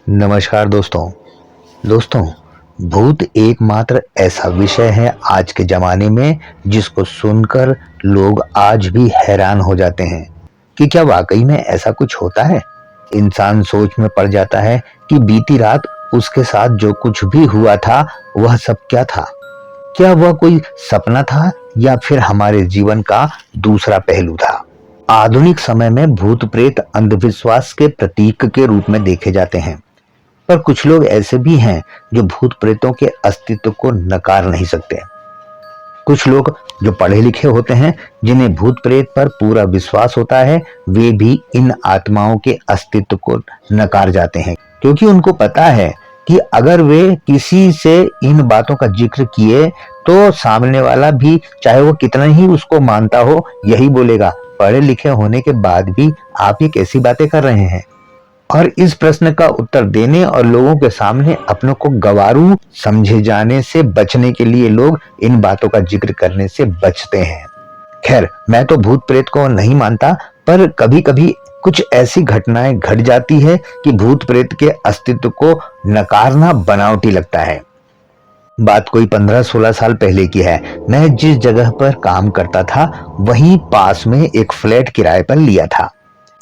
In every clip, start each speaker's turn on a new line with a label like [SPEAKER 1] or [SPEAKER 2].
[SPEAKER 1] नमस्कार दोस्तों। दोस्तों, भूत एकमात्र ऐसा विषय है आज के ज़माने में जिसको सुनकर लोग आज भी हैरान हो जाते हैं कि क्या वाक़ई में ऐसा कुछ होता है? इंसान सोच में पड़ जाता है कि बीती रात उसके साथ जो कुछ भी हुआ था, वह सब क्या था? क्या वह कोई सपना था या फिर हमारे जीवन का दूसरा पहलू था? आधुनिक समय में भूत-प्रेत अंधविश्वास के प्रतीक के रूप में देखे जाते हैं। पर कुछ लोग ऐसे भी हैं जो भूत प्रेतों के अस्तित्व को नकार नहीं सकते। कुछ लोग जो पढ़े लिखे होते हैं, जिन्हें भूत प्रेत पर पूरा विश्वास होता है, वे भी इन आत्माओं के अस्तित्व को नकार जाते हैं, क्योंकि उनको पता है कि अगर वे किसी से इन बातों का जिक्र किए तो सामने वाला भी, चाहे वो कितना ही उसको मानता हो, यही बोलेगा, पढ़े लिखे होने के बाद भी आप ये कैसी बातें कर रहे हैं। और इस प्रश्न का उत्तर देने और लोगों के सामने अपनों को गंवारू समझे जाने से बचने के लिए लोग इन बातों का जिक्र करने से बचते हैं। खैर, मैं तो भूत प्रेत को नहीं मानता, पर कभी कभी कुछ ऐसी घटनाएं घट जाती है कि भूत प्रेत के अस्तित्व को नकारना बनावटी लगता है। बात कोई 15-16 साल पहले की है। मैं जिस जगह पर काम करता था, वहीं पास में एक फ्लैट किराए पर लिया था।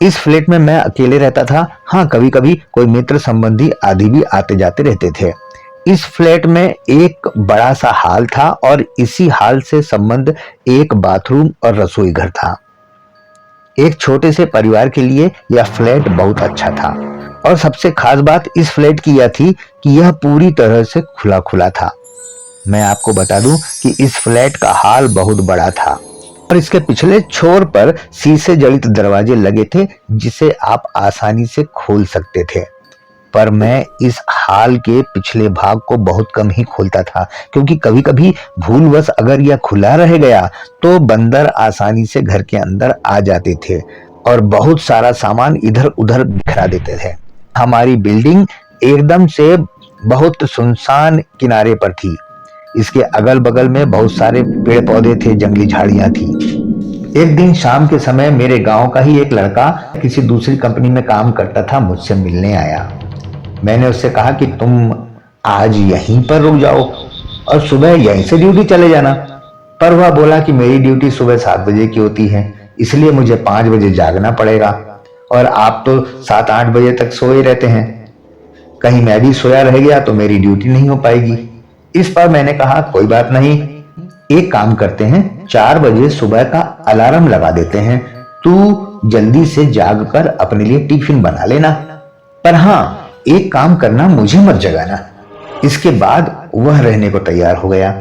[SPEAKER 1] इस फ्लैट में मैं अकेले रहता था। हाँ, कभी कभी कोई मित्र संबंधी आदि भी आते जाते रहते थे। इस फ्लैट में एक बड़ा सा हॉल था और इसी हॉल से संबंध एक बाथरूम और रसोई घर था। एक छोटे से परिवार के लिए यह फ्लैट बहुत अच्छा था और सबसे खास बात इस फ्लैट की यह थी कि यह पूरी तरह से खुला खुला था। मैं आपको बता दूं कि इस फ्लैट का हॉल बहुत बड़ा था और इसके पिछले छोर पर शीशे जड़ित दरवाजे लगे थे, जिसे आप आसानी से खोल सकते थे। पर मैं इस हॉल के पिछले भाग को बहुत कम ही खोलता था, क्योंकि कभी कभी भूलवश अगर यह खुला रह गया तो बंदर आसानी से घर के अंदर आ जाते थे और बहुत सारा सामान इधर उधर बिखरा देते थे। हमारी बिल्डिंग एकदम से बहुत सुनसान किनारे पर थी। इसके अगल बगल में बहुत सारे पेड़ पौधे थे, जंगली झाड़ियां थी। एक दिन शाम के समय मेरे गांव का ही एक लड़का किसी दूसरी कंपनी में काम करता था, मुझसे मिलने आया। मैंने उससे कहा कि तुम आज यहीं पर रुक जाओ और सुबह यहीं से ड्यूटी चले जाना। पर वह बोला कि मेरी ड्यूटी सुबह 7 बजे की होती है, इसलिए मुझे 5 बजे जागना पड़ेगा और आप तो 7-8 बजे तक सोए रहते हैं। कहीं मैं भी सोया रह गया तो मेरी ड्यूटी नहीं हो पाएगी। इस पर मैंने कहा कोई बात नहीं, एक काम करते हैं, 4 बजे सुबह का अलार्म लगा देते हैं, तू जल्दी से जाग कर अपने लिए टिफिन बना लेना। पर हाँ, एक काम करना, मुझे मत जगाना। इसके बाद वह रहने को तैयार हो गया।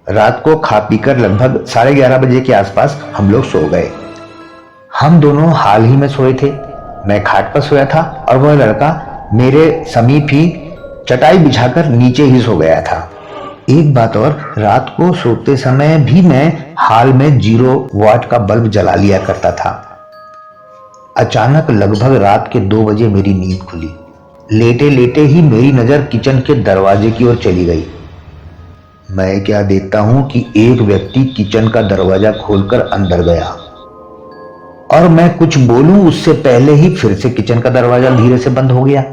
[SPEAKER 1] रात को खा पीकर लगभग 11:30 बजे के आसपास हम लोग सो गए। हम दोनों हाल ही में सोए थे। मैं खाट पर सोया था और वह लड़का मेरे समीप ही चटाई बिछाकर नीचे ही सो गया था। एक बात और, रात को सोते समय भी मैं हाल में 0 वाट का बल्ब जला लिया करता था। अचानक लगभग रात के 2 बजे मेरी नींद खुली। लेटे लेटे ही मेरी नजर किचन के दरवाजे की ओर चली गई। मैं क्या देखता हूं कि एक व्यक्ति किचन का दरवाजा खोलकर अंदर गया और मैं कुछ बोलूं उससे पहले ही फिर से किचन का दरवाजा धीरे से बंद हो गया।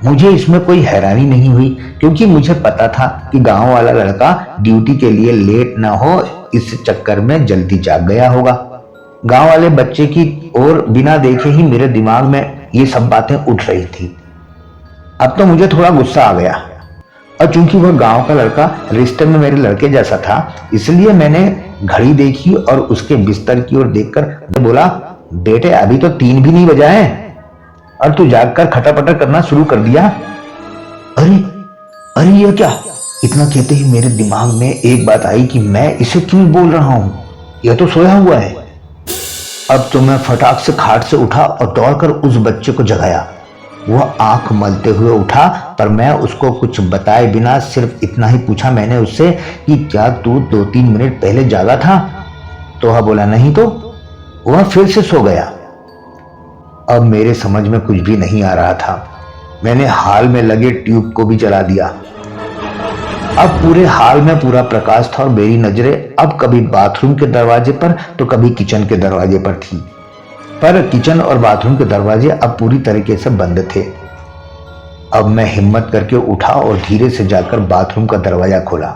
[SPEAKER 1] मुझे इसमें कोई हैरानी नहीं हुई, क्योंकि मुझे पता था कि गांव वाला लड़का ड्यूटी के लिए लेट ना हो, इस चक्कर में जल्दी जाग गया होगा। गांव वाले बच्चे की ओर बिना देखे ही मेरे दिमाग में ये सब बातें उठ रही थी। अब तो मुझे थोड़ा गुस्सा आ गया और चूंकि वह गांव का लड़का रिश्ते में मेरे लड़के जैसा था, इसलिए मैंने घड़ी देखी और उसके बिस्तर की ओर देखकर बोला, बेटे अभी तो 3 भी नहीं बजा है और तू जागकर खटापटा करना शुरू कर दिया। अरे अरे ये क्या? इतना कहते ही मेरे दिमाग में एक बात आई कि मैं इसे क्यों बोल रहा हूं, यह तो सोया हुआ है। अब तो मैं फटाक से खाट से उठा और दौड़कर उस बच्चे को जगाया। वह आंख मलते हुए उठा, पर मैं उसको कुछ बताए बिना सिर्फ इतना ही पूछा मैंने उससे कि क्या तू 2-3 मिनट पहले जागा था? तो वह बोला नहीं। तो वह फिर से सो गया। अब मेरे समझ में कुछ भी नहीं आ रहा था। मैंने हाल में लगे ट्यूब को भी जला दिया। अब पूरे हाल में पूरा प्रकाश था और मेरी नजरें अब कभी बाथरूम के दरवाजे पर तो कभी किचन के दरवाजे पर थी। पर किचन और बाथरूम के दरवाजे अब पूरी तरीके से बंद थे। अब मैं हिम्मत करके उठा और धीरे से जाकर बाथरूम का दरवाजा खोला।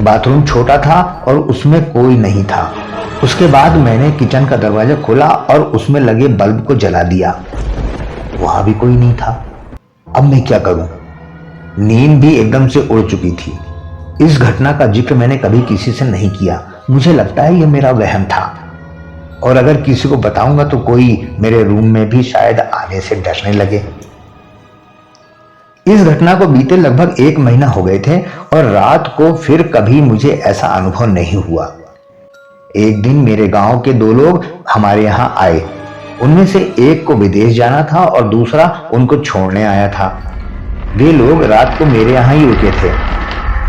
[SPEAKER 1] बाथरूम छोटा था और उसमें कोई नहीं था। उसके बाद मैंने किचन का दरवाजा खोला और उसमें लगे बल्ब को जला दिया। वहां भी कोई नहीं था। अब मैं क्या करूं? नींद भी एकदम से उड़ चुकी थी। इस घटना का जिक्र मैंने कभी किसी से नहीं किया। मुझे लगता है यह मेरा वहम था, और अगर किसी को बताऊंगा तो कोई मेरे रूम में भी शायद आने से डरने लगे। इस घटना को बीते लगभग 1 महीना हो गए थे और रात को फिर कभी मुझे ऐसा अनुभव नहीं हुआ। एक दिन मेरे गांव के 2 लोग हमारे यहां आए। उनमें से एक को विदेश जाना था और दूसरा उनको छोड़ने आया था। वे लोग रात को मेरे यहां ही रुके थे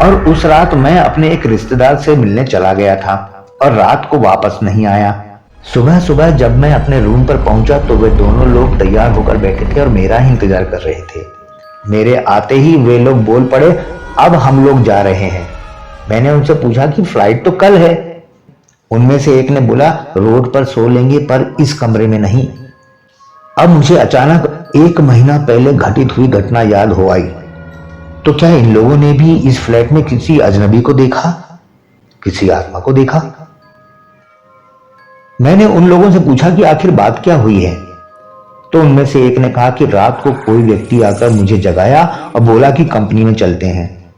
[SPEAKER 1] और उस रात मैं अपने एक रिश्तेदार से मिलने चला गया था और रात को वापस नहीं आया। सुबह सुबह जब मैं अपने रूम पर पहुंचा तो वे दोनों लोग तैयार होकर बैठे थे और मेरा ही इंतजार कर रहे थे। मेरे आते ही वे लोग बोल पड़े, अब हम लोग जा रहे हैं। मैंने उनसे पूछा कि फ्लाइट तो कल है। उनमें से एक ने बोला, रोड पर सो लेंगे पर इस कमरे में नहीं। अब मुझे अचानक 1 महीना पहले घटित हुई घटना याद हो आई। तो क्या इन लोगों ने भी इस फ्लैट में किसी अजनबी को देखा, किसी आत्मा को देखा? मैंने उन लोगों से पूछा कि आखिर बात क्या हुई है। तो उनमें से एक ने कहा कि रात को कोई व्यक्ति आकर मुझे जगाया और बोला कि कंपनी में चलते हैं।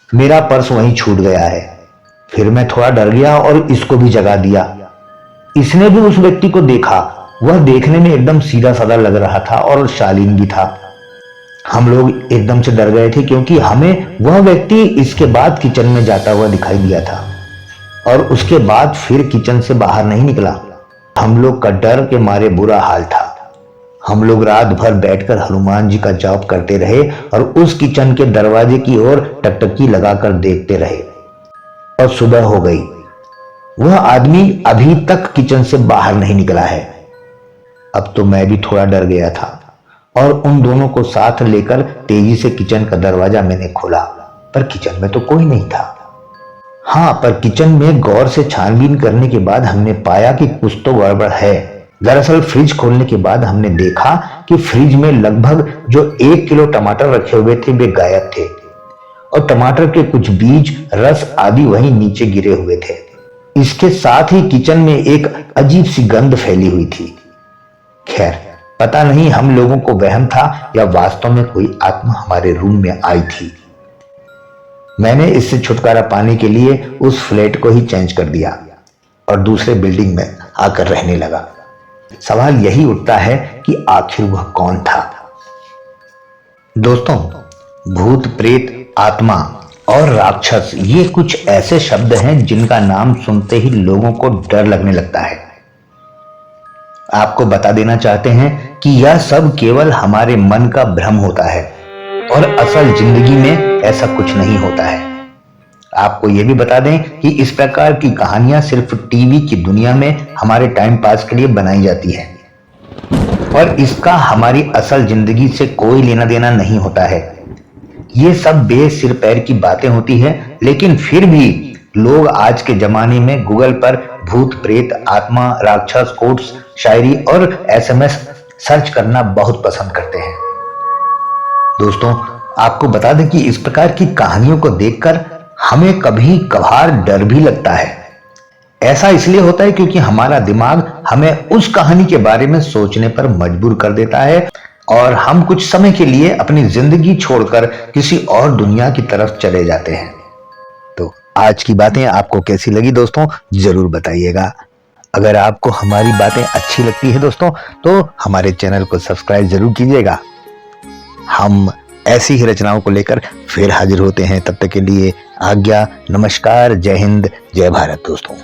[SPEAKER 1] मेरा पर्स वहीं छूट गया है। फिर मैं थोड़ा डर गया और इसको भी जगा दिया। इसने भी उस व्यक्ति को देखा। वह देखने में एकदम सीधा साधा लग रहा था और शालीन भी था। हम लोग एकदम से डर गए थे क्योंकि हमें वह व्यक्ति इसके बाद किचन में जाता हुआ दिखाई दिया था और उसके बाद फिर किचन से बाहर नहीं निकला। हम लोग का डर के मारे बुरा हाल था। हम लोग रात भर बैठकर हनुमान जी का जाप करते रहे और उस किचन के दरवाजे की ओर टकटकी लगाकर देखते रहे और सुबह हो गई। वह आदमी अभी तक किचन से बाहर नहीं निकला है। अब तो मैं भी थोड़ा डर गया था और उन दोनों को साथ लेकर तेजी से किचन का दरवाजा मैंने खोला, पर किचन में तो कोई नहीं था। हाँ, पर किचन में गौर से छानबीन करने के बाद हमने पाया कि कुछ तो गड़बड़ है। दरअसल फ्रिज खोलने के बाद हमने देखा कि फ्रिज में लगभग जो 1 किलो टमाटर रखे हुए थे वे गायब थे और टमाटर के कुछ बीज, रस आदि वहीं नीचे गिरे हुए थे। इसके साथ ही किचन में एक अजीब सी गंध फैली हुई थी। खैर, पता नहीं हम लोगों को वहम था या वास्तव में कोई आत्मा हमारे रूम में आई थी। मैंने इससे छुटकारा पाने के लिए उस फ्लैट को ही चेंज कर दिया और दूसरे बिल्डिंग में आकर रहने लगा। सवाल यही उठता है कि आखिर वह कौन था? दोस्तों, भूत, प्रेत, आत्मा और राक्षस ये कुछ ऐसे शब्द हैं जिनका नाम सुनते ही लोगों को डर लगने लगता है। आपको बता देना चाहते हैं कि यह सब केवल हमारे मन का भ्रम होता है और असल जिंदगी में ऐसा कुछ नहीं होता है। आपको यह भी बता दें कि इस प्रकार की कहानियां सिर्फ टीवी की दुनिया में हमारे टाइम पास के लिए बनाई जाती है और इसका हमारी असल जिंदगी से कोई लेना देना नहीं होता है। ये सब बेसिर पैर की बातें होती है, लेकिन फिर भी लोग आज के जमाने में गूगल पर भूत, प्रेत, आत्मा, राक्षस, कोट्स, शायरी और SMS सर्च करना बहुत पसंद करते हैं। दोस्तों, आपको बता दें कि इस प्रकार की कहानियों को देखकर हमें कभी कभार डर भी लगता है। ऐसा इसलिए होता है क्योंकि हमारा दिमाग हमें उस कहानी के बारे में सोचने पर मजबूर कर देता है और हम कुछ समय के लिए अपनी जिंदगी छोड़कर किसी और दुनिया की तरफ चले जाते हैं। तो आज की बातें आपको कैसी लगी दोस्तों, जरूर बताइएगा। अगर आपको हमारी बातें अच्छी लगती है दोस्तों, तो हमारे चैनल को सब्सक्राइब जरूर कीजिएगा। हम ऐसी ही रचनाओं को लेकर फिर हाजिर होते हैं। तब तक के लिए आज्ञा, नमस्कार, जय हिंद, जय भारत दोस्तों।